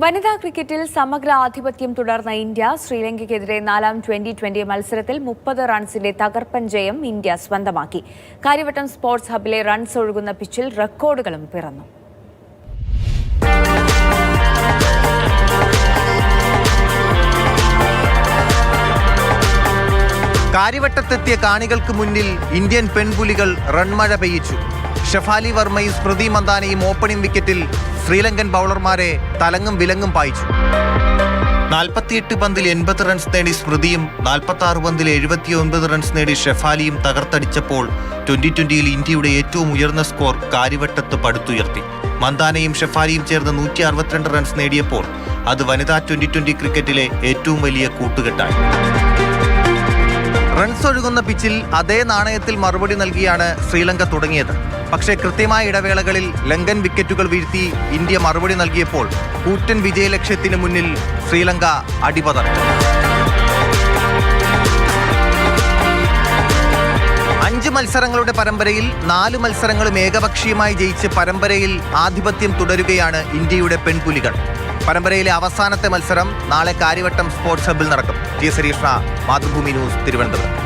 വനിതാ ക്രിക്കറ്റിൽ സമഗ്ര ആധിപത്യം തുടർന്ന ഇന്ത്യ ശ്രീലങ്കയ്ക്കെതിരെ 4ാം T20 മത്സരത്തിൽ 30 റൺസിന്റെ തകർപ്പൻ ജയം ഇന്ത്യ സ്വന്തമാക്കി. കാര്യവട്ടം സ്പോർട്സ് ഹബിലെ റൺസ് ഒഴുകുന്ന പിച്ചിൽ റെക്കോർഡുകളും പിറന്നു. കാര്യവട്ടത്തെത്തിയ കാണികൾക്ക് മുന്നിൽ ഇന്ത്യൻ പെൺപുലികൾ റൺമഴ പെയ്യിച്ചു. ഷെഫാലി വർമ്മയും സ്മൃതി മന്ദാനയും ഓപ്പണിംഗ് വിക്കറ്റിൽ ശ്രീലങ്കൻ ബൗളർമാരെ തലങ്ങും വിലങ്ങും പായിച്ചു. 48 പന്തിൽ 80 റൺസ് നേടി സ്മൃതിയും 46 പന്തിൽ 79 റൺസ് നേടി ഷെഫാലിയും തകർത്തടിച്ചപ്പോൾ 2020-ൽ ഇന്ത്യയുടെ ഏറ്റവും ഉയർന്ന സ്കോർ കാര്യവട്ടത്ത് പടുത്തുയർത്തി. മന്ദാനയും ഷെഫാലിയും ചേർന്ന് 162 റൺസ് നേടിയപ്പോൾ അത് വനിതാ 2020 ക്രിക്കറ്റിലെ ഏറ്റവും വലിയ കൂട്ടുകെട്ടായി. റൺസ് ഒഴുകുന്ന പിച്ചിൽ അതേ നാണയത്തിൽ മറുപടി നൽകിയാണ് ശ്രീലങ്ക തുടങ്ങിയത്. പക്ഷേ കൃത്യമായ ഇടവേളകളിൽ ലങ്കൻ വിക്കറ്റുകൾ വീഴ്ത്തി ഇന്ത്യ മറുപടി നൽകിയപ്പോൾ കൂറ്റൻ വിജയലക്ഷ്യത്തിന് മുന്നിൽ ശ്രീലങ്ക അടിപതറി. 5 മത്സരങ്ങളുടെ പരമ്പരയിൽ 4 മത്സരങ്ങളും ഏകപക്ഷീയമായി ജയിച്ച് പരമ്പരയിൽ ആധിപത്യം തുടരുകയാണ് ഇന്ത്യയുടെ പെൺപുലികൾ. പരമ്പരയിലെ അവസാനത്തെ മത്സരം നാളെ കാര്യവട്ടം സ്പോർട്സ് ഹബിൽ നടക്കും. ടി. സരീഷ്ണ, മാതൃഭൂമി ന്യൂസ്, തിരുവനന്തപുരം.